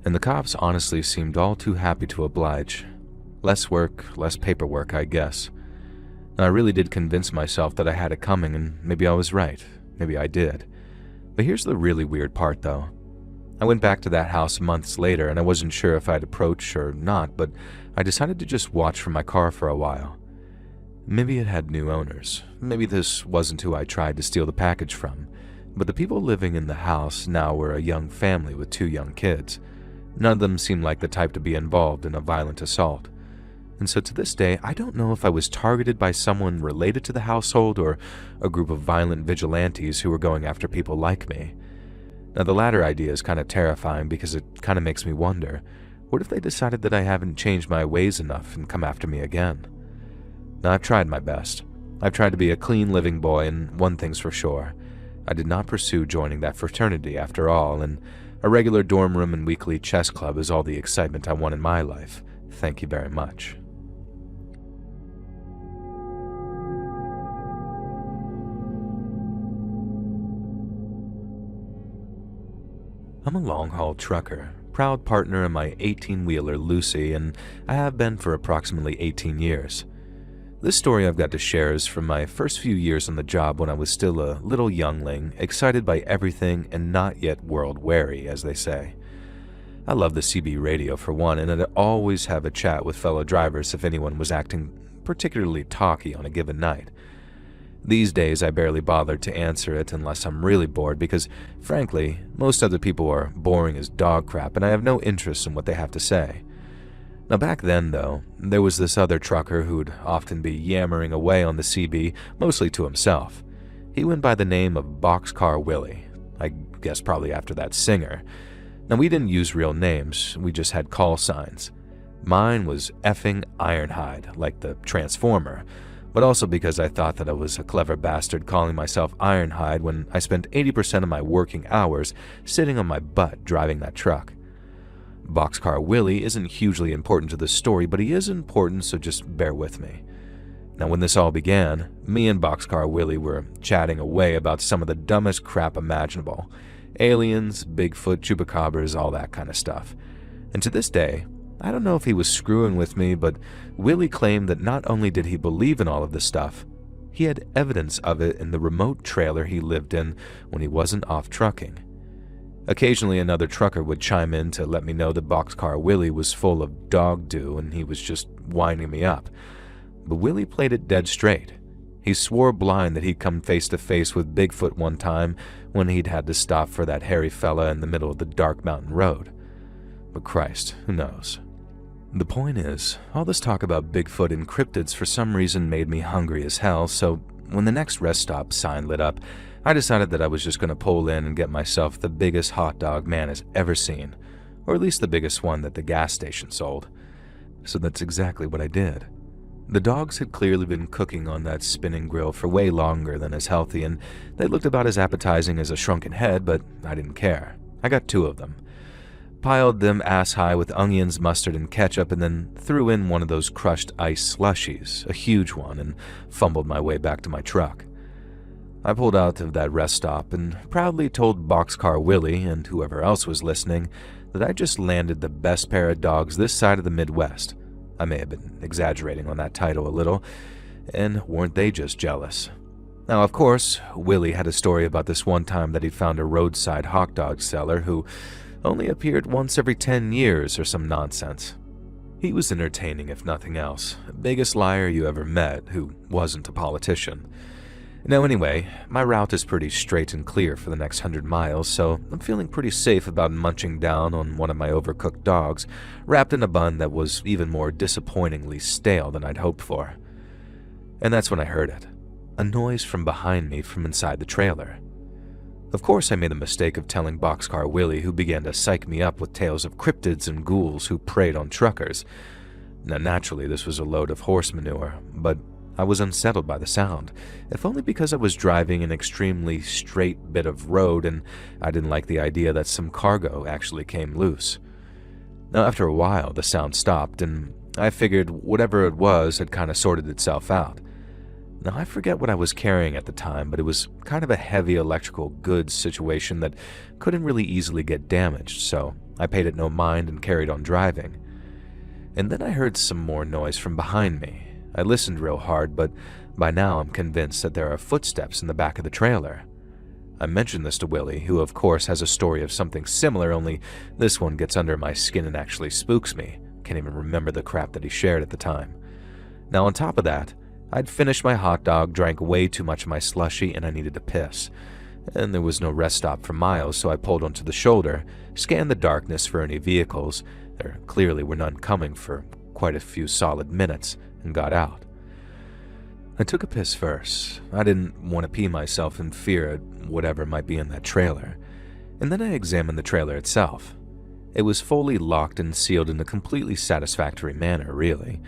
And the cops honestly seemed all too happy to oblige. Less work, less paperwork, I guess. And I really did convince myself that I had it coming, and maybe I was right. Maybe I did. But here's the really weird part, though. I went back to that house months later, and I wasn't sure if I'd approach or not, but I decided to just watch from my car for a while. Maybe it had new owners. Maybe this wasn't who I tried to steal the package from. But the people living in the house now were a young family with 2 young kids. None of them seemed like the type to be involved in a violent assault. And so to this day, I don't know if I was targeted by someone related to the household or a group of violent vigilantes who were going after people like me. Now, the latter idea is kind of terrifying because it kind of makes me wonder, what if they decided that I haven't changed my ways enough and come after me again? Now, I've tried my best. I've tried to be a clean living boy, and one thing's for sure. I did not pursue joining that fraternity after all, and a regular dorm room and weekly chess club is all the excitement I want in my life. Thank you very much. I'm a long-haul trucker, proud partner in my 18-wheeler Lucy, and I have been for approximately 18 years. This story I've got to share is from my first few years on the job when I was still a little youngling, excited by everything and not yet world-weary, as they say. I love the CB radio for one, and I'd always have a chat with fellow drivers if anyone was acting particularly talky on a given night. These days, I barely bother to answer it unless I'm really bored because, frankly, most other people are boring as dog crap and I have no interest in what they have to say. Now back then, though, there was this other trucker who'd often be yammering away on the CB, mostly to himself. He went by the name of Boxcar Willie, I guess probably after that singer. Now we didn't use real names, we just had call signs. Mine was effing Ironhide, like the Transformer, but also because I thought that I was a clever bastard calling myself Ironhide when I spent 80% of my working hours sitting on my butt driving that truck. Boxcar Willie isn't hugely important to the story, but he is important, so just bear with me. Now, when this all began, me and Boxcar Willie were chatting away about some of the dumbest crap imaginable. Aliens, Bigfoot, chupacabras, all that kind of stuff. And to this day, I don't know if he was screwing with me, but Willie claimed that not only did he believe in all of this stuff, he had evidence of it in the remote trailer he lived in when he wasn't off trucking. Occasionally another trucker would chime in to let me know that Boxcar Willie was full of dog do and he was just winding me up. But Willie played it dead straight. He swore blind that he'd come face to face with Bigfoot one time when he'd had to stop for that hairy fella in the middle of the dark mountain road. But Christ, who knows? The point is, all this talk about Bigfoot and cryptids for some reason made me hungry as hell, so when the next rest stop sign lit up, I decided that I was just going to pull in and get myself the biggest hot dog man has ever seen, or at least the biggest one that the gas station sold. So that's exactly what I did. The dogs had clearly been cooking on that spinning grill for way longer than is healthy, and they looked about as appetizing as a shrunken head, but I didn't care. I got 2 of them. Piled them ass-high with onions, mustard, and ketchup, and then threw in one of those crushed ice slushies, a huge one, and fumbled my way back to my truck. I pulled out of that rest stop and proudly told Boxcar Willie and whoever else was listening that I just landed the best pair of dogs this side of the Midwest. I may have been exaggerating on that title a little, and weren't they just jealous? Now, of course, Willie had a story about this one time that he found a roadside hot dog seller who only appeared once every 10 years or some nonsense. He was entertaining if nothing else, biggest liar you ever met who wasn't a politician. Now anyway, my route is pretty straight and clear for the next 100 miles, so I'm feeling pretty safe about munching down on one of my overcooked dogs, wrapped in a bun that was even more disappointingly stale than I'd hoped for. And that's when I heard it, a noise from behind me from inside the trailer. Of course I made the mistake of telling Boxcar Willie, who began to psych me up with tales of cryptids and ghouls who preyed on truckers. Now naturally this was a load of horse manure, but I was unsettled by the sound, if only because I was driving an extremely straight bit of road and I didn't like the idea that some cargo actually came loose. Now after a while the sound stopped and I figured whatever it was had kind of sorted itself out. Now I forget what I was carrying at the time, but it was kind of a heavy electrical goods situation that couldn't really easily get damaged, so I paid it no mind and carried on driving. And then I heard some more noise from behind me. I listened real hard, but by now I'm convinced that there are footsteps in the back of the trailer. I mentioned this to Willie, who of course has a story of something similar, only this one gets under my skin and actually spooks me. Can't even remember the crap that he shared at the time. Now on top of that, I'd finished my hot dog, drank way too much of my slushie, and I needed to piss. And there was no rest stop for miles, so I pulled onto the shoulder, scanned the darkness for any vehicles. There clearly were none coming for quite a few solid minutes, and got out. I took a piss first. I didn't want to pee myself in fear at whatever might be in that trailer. And then I examined the trailer itself. It was fully locked and sealed in a completely satisfactory manner, really,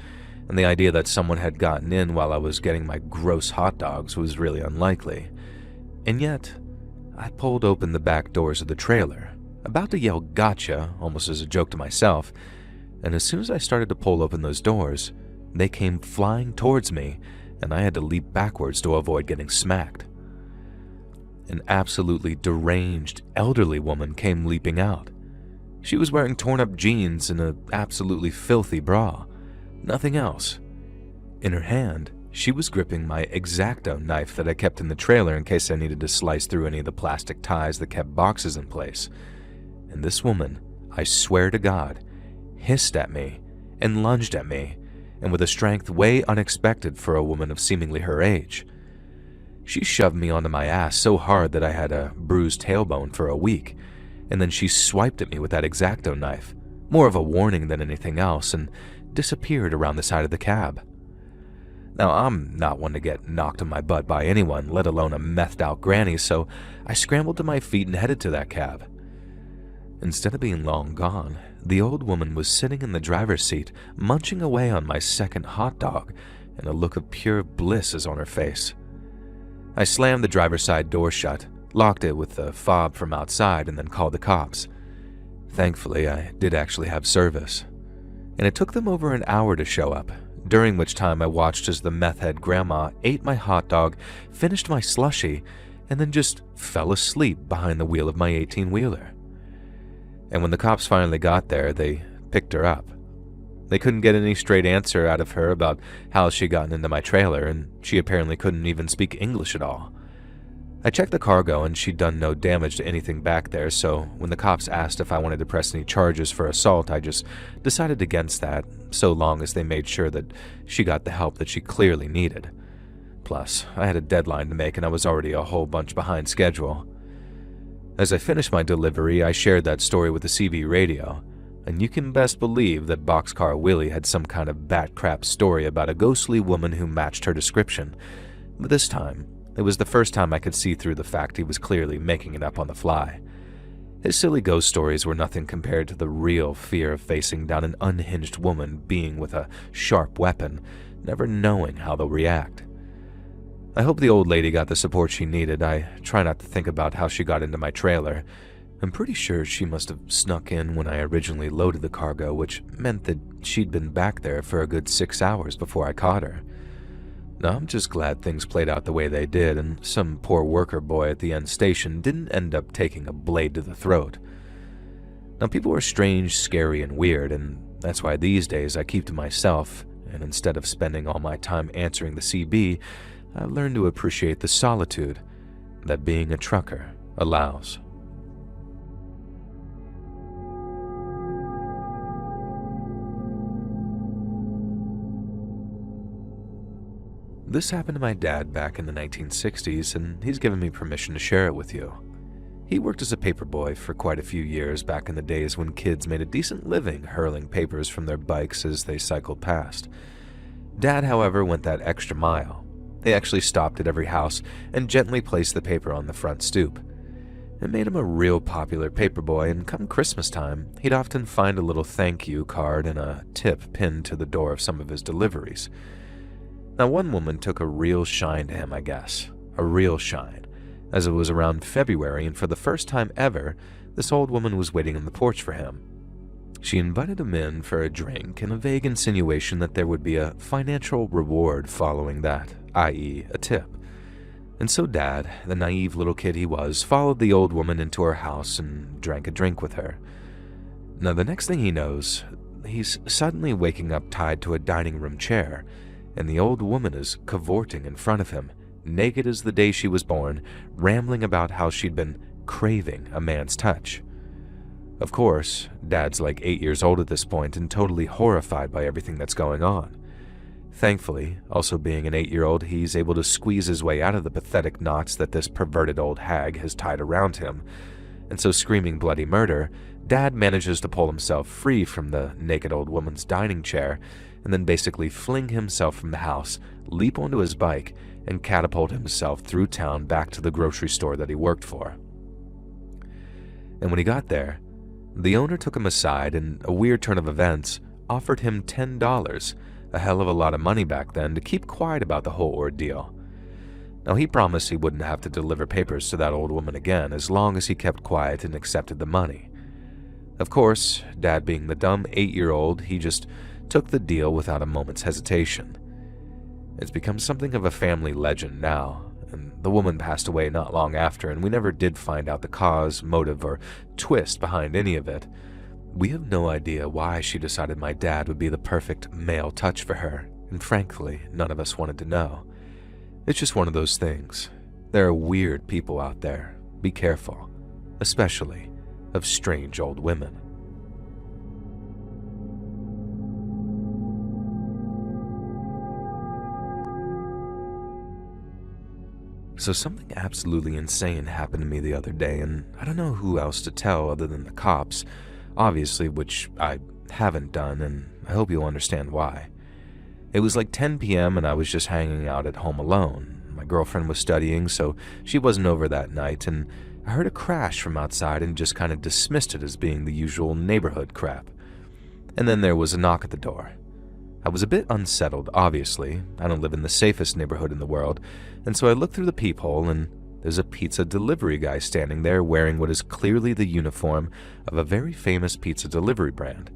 and the idea that someone had gotten in while I was getting my gross hot dogs was really unlikely. And yet, I pulled open the back doors of the trailer, about to yell gotcha, almost as a joke to myself, and as soon as I started to pull open those doors, they came flying towards me, and I had to leap backwards to avoid getting smacked. An absolutely deranged, elderly woman came leaping out. She was wearing torn-up jeans and an absolutely filthy bra. Nothing else. In her hand, she was gripping my X-Acto knife that I kept in the trailer in case I needed to slice through any of the plastic ties that kept boxes in place. And this woman, I swear to God, hissed at me and lunged at me, and with a strength way unexpected for a woman of seemingly her age. She shoved me onto my ass so hard that I had a bruised tailbone for a week, and then she swiped at me with that X-Acto knife, more of a warning than anything else, and disappeared around the side of the cab. Now, I'm not one to get knocked on my butt by anyone, let alone a methed-out granny, so I scrambled to my feet and headed to that cab. Instead of being long gone, the old woman was sitting in the driver's seat, munching away on my second hot dog, and a look of pure bliss is on her face. I slammed the driver's side door shut, locked it with the fob from outside, and then called the cops. Thankfully, I did actually have service, and it took them over an hour to show up, during which time I watched as the meth-head grandma ate my hot dog, finished my slushie, and then just fell asleep behind the wheel of my 18-wheeler. And when the cops finally got there, they picked her up. They couldn't get any straight answer out of her about how she'd gotten into my trailer, and she apparently couldn't even speak English at all. I checked the cargo, and she'd done no damage to anything back there, so when the cops asked if I wanted to press any charges for assault, I just decided against that, so long as they made sure that she got the help that she clearly needed. Plus, I had a deadline to make, and I was already a whole bunch behind schedule. As I finished my delivery, I shared that story with the CB radio, and you can best believe that Boxcar Willie had some kind of bat crap story about a ghostly woman who matched her description, but this time, it was the first time I could see through the fact he was clearly making it up on the fly. His silly ghost stories were nothing compared to the real fear of facing down an unhinged woman being with a sharp weapon, never knowing how they'll react. I hope the old lady got the support she needed. I try not to think about how she got into my trailer. I'm pretty sure she must have snuck in when I originally loaded the cargo, which meant that she'd been back there for a good 6 hours before I caught her. Now, I'm just glad things played out the way they did, and some poor worker boy at the end station didn't end up taking a blade to the throat. Now, people are strange, scary, and weird, and that's why these days I keep to myself, and instead of spending all my time answering the CB, I've learned to appreciate the solitude that being a trucker allows. This happened to my dad back in the 1960s, and he's given me permission to share it with you. He worked as a paperboy for quite a few years back in the days when kids made a decent living hurling papers from their bikes as they cycled past. Dad, however, went that extra mile. They actually stopped at every house and gently placed the paper on the front stoop. It made him a real popular paperboy, and come Christmas time, he'd often find a little thank you card and a tip pinned to the door of some of his deliveries. Now, one woman took a real shine to him, I guess. A real shine, as it was around February, and for the first time ever, this old woman was waiting on the porch for him. She invited him in for a drink and a vague insinuation that there would be a financial reward following that, i.e. a tip. And so Dad, the naive little kid he was, followed the old woman into her house and drank a drink with her. Now, the next thing he knows, he's suddenly waking up tied to a dining room chair, and the old woman is cavorting in front of him, naked as the day she was born, rambling about how she'd been craving a man's touch. Of course, Dad's like 8 years old at this point and totally horrified by everything that's going on. Thankfully, also being an 8-year-old, he's able to squeeze his way out of the pathetic knots that this perverted old hag has tied around him, and so screaming bloody murder, Dad manages to pull himself free from the naked old woman's dining chair and then basically fling himself from the house, leap onto his bike, and catapult himself through town back to the grocery store that he worked for. And when he got there, the owner took him aside and, a weird turn of events, offered him $10, a hell of a lot of money back then, to keep quiet about the whole ordeal. Now, he promised he wouldn't have to deliver papers to that old woman again as long as he kept quiet and accepted the money. Of course, Dad being the dumb 8-year-old, he just took the deal without a moment's hesitation. It's become something of a family legend now, and the woman passed away not long after, and we never did find out the cause, motive, or twist behind any of it. We have no idea why she decided my dad would be the perfect male touch for her, and frankly, none of us wanted to know. It's just one of those things. There are weird people out there. Be careful, especially of strange old women. So something absolutely insane happened to me the other day, and I don't know who else to tell other than the cops, obviously, which I haven't done, and I hope you'll understand why. It was like 10 p.m. and I was just hanging out at home alone. My girlfriend was studying, so she wasn't over that night, and I heard a crash from outside and just kind of dismissed it as being the usual neighborhood crap. And then there was a knock at the door. I was a bit unsettled, obviously. I don't live in the safest neighborhood in the world, and so I looked through the peephole, and there's a pizza delivery guy standing there wearing what is clearly the uniform of a very famous pizza delivery brand.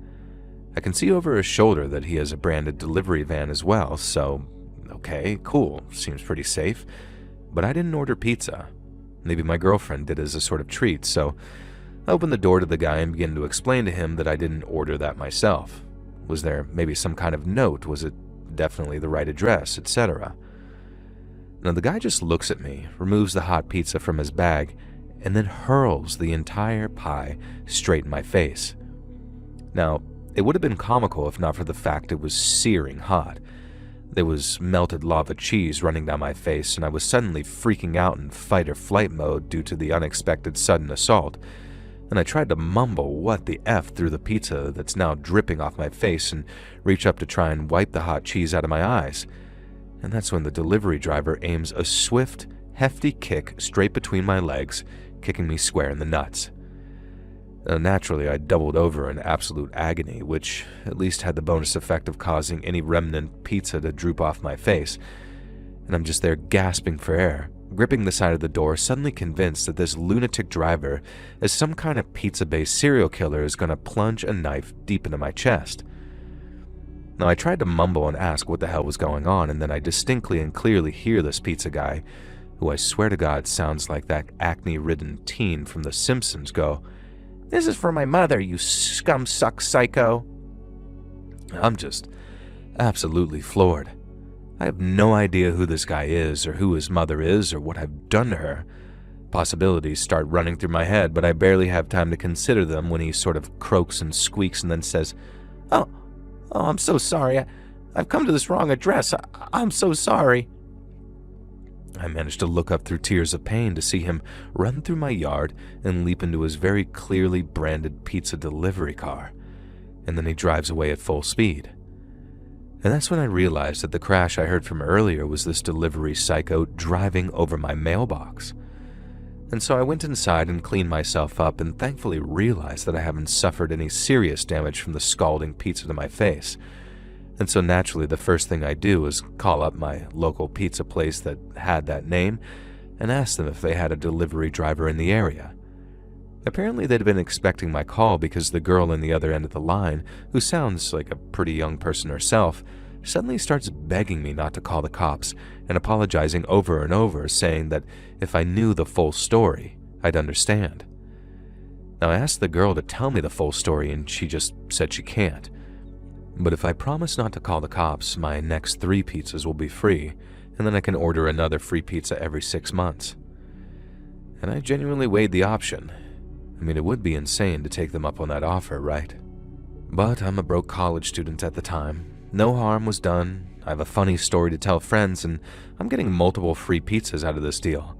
I can see over his shoulder that he has a branded delivery van as well, so okay, cool, seems pretty safe. But I didn't order pizza. Maybe my girlfriend did as a sort of treat, so I opened the door to the guy and began to explain to him that I didn't order that myself. Was there maybe some kind of note? Was it definitely the right address, etc.? Now the guy just looks at me, removes the hot pizza from his bag, and then hurls the entire pie straight in my face. Now, it would have been comical if not for the fact it was searing hot. There was melted lava cheese running down my face, and I was suddenly freaking out in fight or flight mode due to the unexpected sudden assault. And I tried to mumble what the F through the pizza that's now dripping off my face and reach up to try and wipe the hot cheese out of my eyes. And that's when the delivery driver aims a swift, hefty kick straight between my legs, kicking me square in the nuts. Naturally, I doubled over in absolute agony, which at least had the bonus effect of causing any remnant pizza to droop off my face. And I'm just there gasping for air, gripping the side of the door, suddenly convinced that this lunatic driver, as some kind of pizza-based serial killer, is going to plunge a knife deep into my chest. Now, I tried to mumble and ask what the hell was going on, and then I distinctly and clearly hear this pizza guy, who I swear to God sounds like that acne-ridden teen from The Simpsons, go, "This is for my mother, you scum-suck psycho." I'm just absolutely floored. I have no idea who this guy is, or who his mother is, or what I've done to her. Possibilities start running through my head, but I barely have time to consider them when he sort of croaks and squeaks and then says, Oh, I'm so sorry. I've come to this wrong address. I'm so sorry." I managed to look up through tears of pain to see him run through my yard and leap into his very clearly branded pizza delivery car, and then he drives away at full speed. And that's when I realized that the crash I heard from earlier was this delivery psycho driving over my mailbox. And so I went inside and cleaned myself up and thankfully realized that I haven't suffered any serious damage from the scalding pizza to my face. And so naturally the first thing I do is call up my local pizza place that had that name and ask them if they had a delivery driver in the area. Apparently they'd been expecting my call because the girl in the other end of the line, who sounds like a pretty young person herself, suddenly starts begging me not to call the cops and apologizing over and over, saying that if I knew the full story, I'd understand. Now I asked the girl to tell me the full story and she just said she can't. But if I promise not to call the cops, my next 3 pizzas will be free, and then I can order another free pizza every 6 months. And I genuinely weighed the option. I mean, it would be insane to take them up on that offer, right? But I'm a broke college student at the time. No harm was done. I have a funny story to tell friends, and I'm getting multiple free pizzas out of this deal.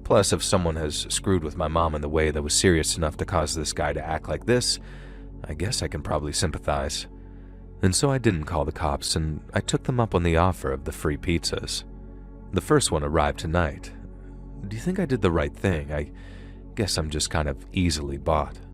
Plus, if someone has screwed with my mom in the way that was serious enough to cause this guy to act like this, I guess I can probably sympathize. And so I didn't call the cops, and I took them up on the offer of the free pizzas. The first one arrived tonight. Do you think I did the right thing? I guess I'm just kind of easily bought.